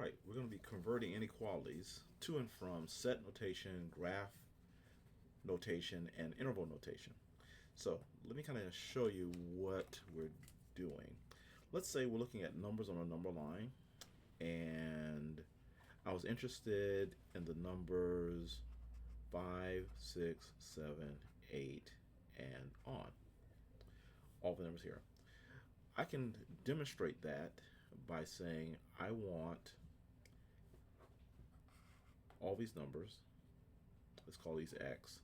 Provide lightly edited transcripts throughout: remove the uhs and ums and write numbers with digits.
right, we're going to be converting inequalities to and from set notation, graph notation, and interval notation. So let me kind of show you what we're doing. Let's say we're looking at numbers on a number line, and I was interested in the numbers 5, 6, 7, 8, and on. All the numbers here. I can demonstrate that by saying I want all these numbers. Let's call these x.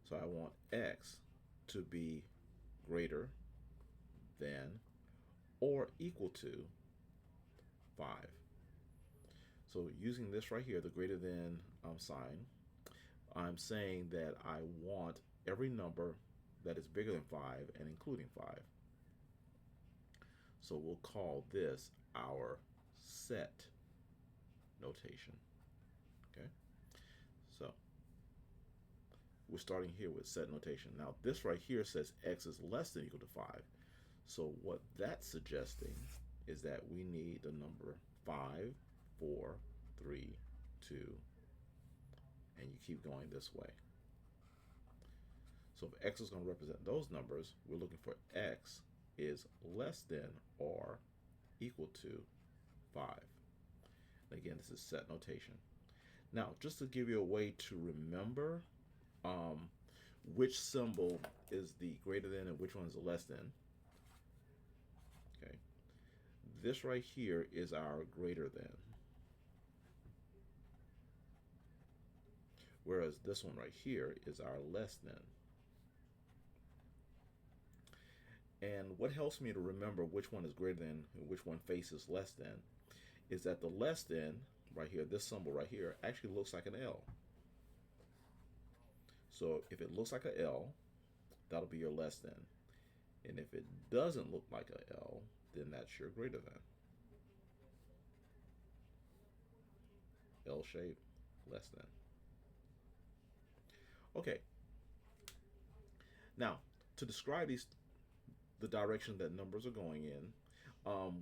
So I want x to be greater than or equal to 5. So using this right here, the greater than sign, I'm saying that I want every number that is bigger than 5 and including 5. So we'll call this our set notation. Okay, so we're starting here with set notation. Now this right here says x is less than or equal to 5. So what that's suggesting is that we need the number 5, 4, 3, 2, and you keep going this way. So if x is going to represent those numbers, we're looking for x is less than or equal to 5. And again, this is set notation. Now, just to give you a way to remember which symbol is the greater than and which one is the less than, okay, this right here is our greater than, whereas this one right here is our less than. And what helps me to remember which one is greater than and which one faces less than is that the less than right here, this symbol right here, actually looks like an L. So if it looks like a L, that'll be your less than. And if it doesn't look like a L, then that's your greater than. L shape, less than. Okay. Now, to describe the direction that numbers are going in,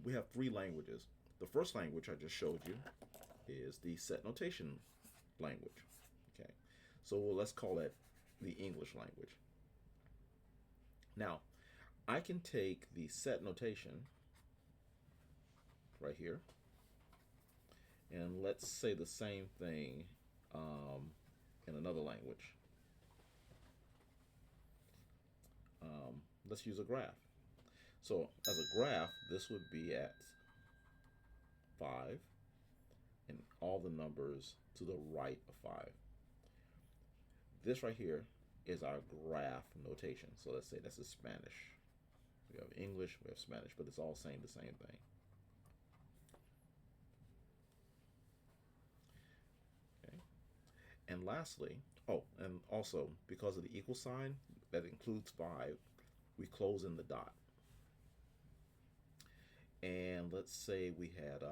we have three languages. The first language I just showed you is the set notation language. Okay, so let's call that the English language. Now, I can take the set notation right here, and let's say the same thing in another language. Let's use a graph. So as a graph, this would be at 5 and all the numbers to the right of 5. This right here is our graph notation. So let's say this is Spanish. We have English, we have Spanish, but it's all saying the same thing. Okay. And lastly, and also because of the equal sign that includes 5, we close in the dot. And let's say we had,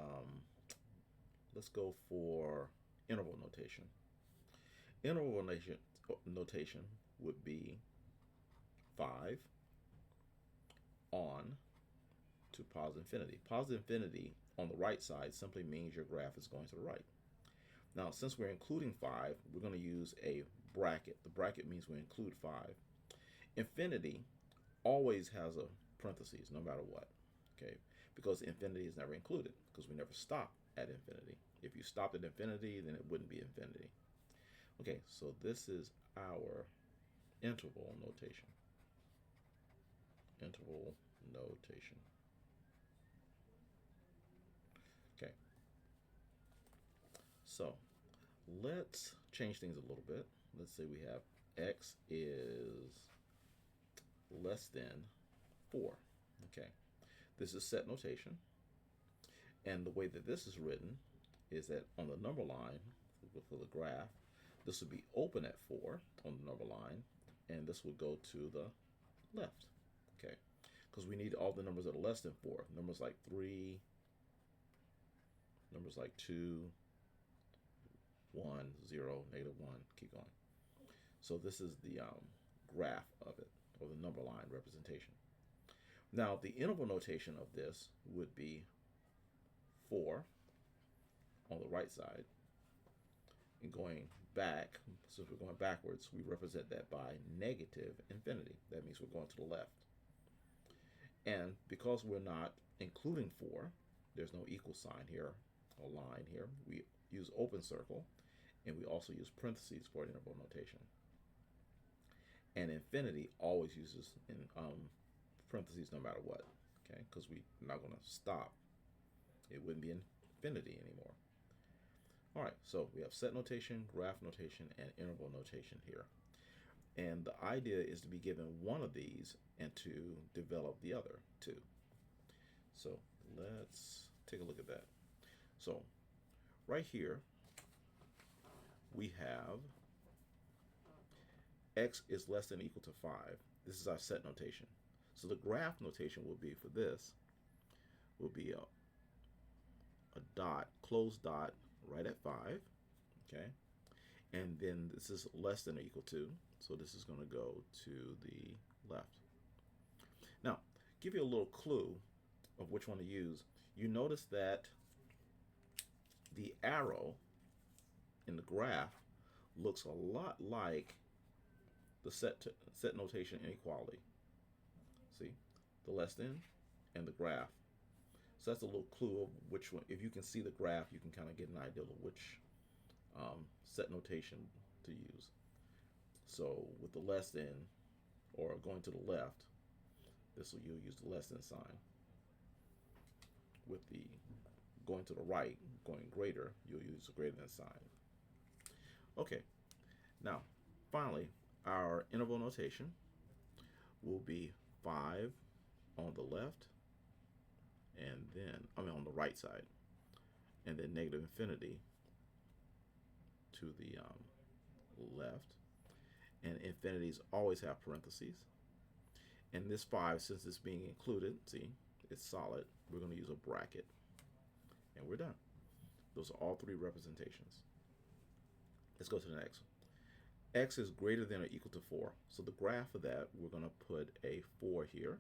let's go for interval notation. Interval notation would be 5 on to positive infinity. Positive infinity on the right side simply means your graph is going to the right. Now, since we're including 5, we're going to use a bracket. The bracket means we include 5. Infinity always has a parentheses, no matter what. Okay, because infinity is never included, because we never stop at infinity. If you stopped at infinity, then it wouldn't be infinity. Okay, so this is our interval notation. Interval notation. Okay, so let's change things a little bit. Let's say we have x is less than 4. Okay, this is set notation. And the way that this is written is that on the number line for the graph, this would be open at 4 on the number line, and this would go to the left. Okay, because we need all the numbers that are less than 4. Numbers like 3, numbers like 2, 1, 0, -1, keep going. So this is the graph of it, or the number line representation. Now, the interval notation of this would be 4 on the right side. And going back, since we're going backwards, we represent that by negative infinity. That means we're going to the left. And because we're not including 4, there's no equal sign here, or line here, we use open circle, and we also use parentheses for interval notation. And infinity always uses in parentheses no matter what, okay? Because we're not going to stop. It wouldn't be infinity anymore. All right, so we have set notation, graph notation, and interval notation here. And the idea is to be given one of these and to develop the other two. So let's take a look at that. So right here, we have x is less than or equal to 5. This is our set notation. So the graph notation will be for this, will be a dot, closed dot, right at 5, okay? And then this is less than or equal to, so this is going to go to the left. Now, give you a little clue of which one to use. You notice that the arrow in the graph looks a lot like the set notation inequality. See, the less than and the graph. So that's a little clue of which one. If you can see the graph, you can kind of get an idea of which set notation to use. So with the less than, or going to the left, you'll use the less than sign. With the going to the right, going greater, you'll use the greater than sign. Okay, now finally, our interval notation will be 5 on the left, and then, on the right side, and then negative infinity to the left. And infinities always have parentheses. And this 5, since it's being included, see, it's solid, we're going to use a bracket. And we're done. Those are all 3 representations. Let's go to the next one. X is greater than or equal to 4. So the graph of that, we're going to put a 4 here,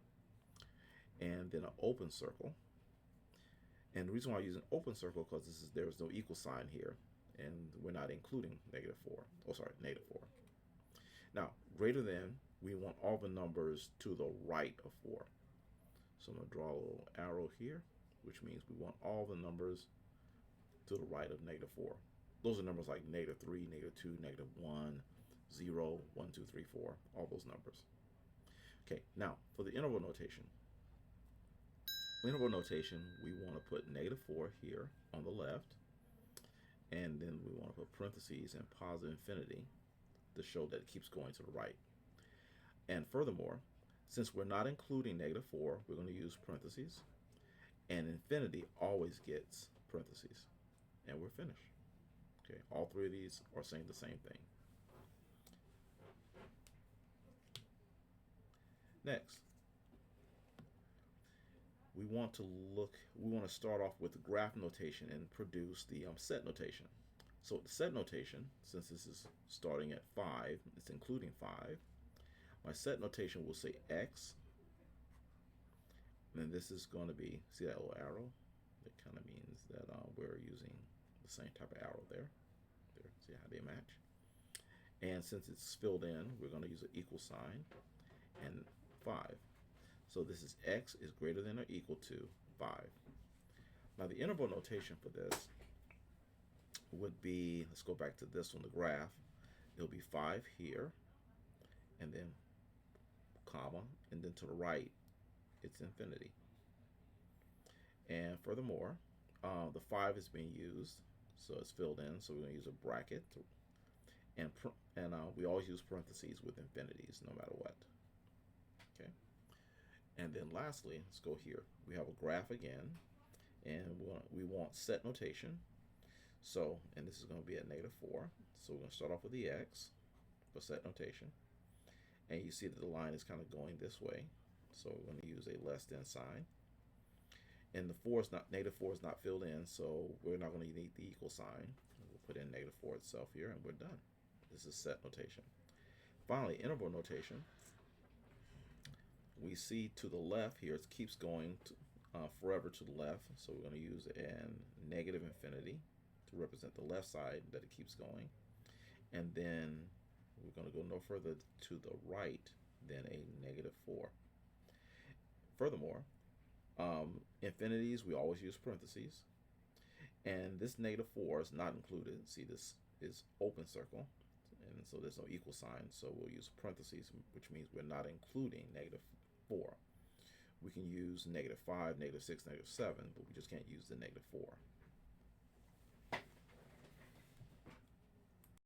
and then an open circle. And the reason why I use an open circle because there is no equal sign here, and we're not including negative 4. Negative 4. Now, greater than, we want all the numbers to the right of 4. So I'm going to draw a little arrow here, which means we want all the numbers to the right of negative 4. Those are numbers like negative 3, negative 2, negative 1, 0, 1, 2, 3, 4, all those numbers. Okay, now for the interval notation. Interval notation, we want to put negative 4 here on the left, and then we want to put parentheses and positive infinity to show that it keeps going to the right. And furthermore, since we're not including negative 4, we're going to use parentheses, and infinity always gets parentheses, and we're finished. Okay, all 3 of these are saying the same thing. Next, we want to start off with the graph notation and produce the set notation. So the set notation, since this is starting at 5, it's including 5, my set notation will say x, and then this is going to be, see that little arrow? That kind of means that we're using the same type of arrow there. See how they match? And since it's filled in, we're going to use an equal sign and 5. So this is x is greater than or equal to 5. Now the interval notation for this would be, let's go back to this one, the graph. It'll be 5 here, and then comma, and then to the right, it's infinity. And furthermore, the 5 is being used, so it's filled in, so we're going to use a bracket. And we always use parentheses with infinities, no matter what. Okay. And then lastly, let's go here. We have a graph again, and we want set notation. So, and this is going to be at negative 4. So we're going to start off with the x for set notation. And you see that the line is kind of going this way. So we're going to use a less than sign. And the negative 4 is not filled in, so we're not going to need the equal sign. We'll put in negative 4 itself here, and we're done. This is set notation. Finally, interval notation. We see to the left here, it keeps going forever to the left, so we're going to use a negative infinity to represent the left side that it keeps going. And then we're going to go no further to the right than a negative 4. Furthermore, infinities, we always use parentheses. And this negative 4 is not included. See, this is open circle. And so there's no equal sign. So we'll use parentheses, which means we're not including negative 4. We can use negative 5, negative 6, negative 7, but we just can't use the negative 4.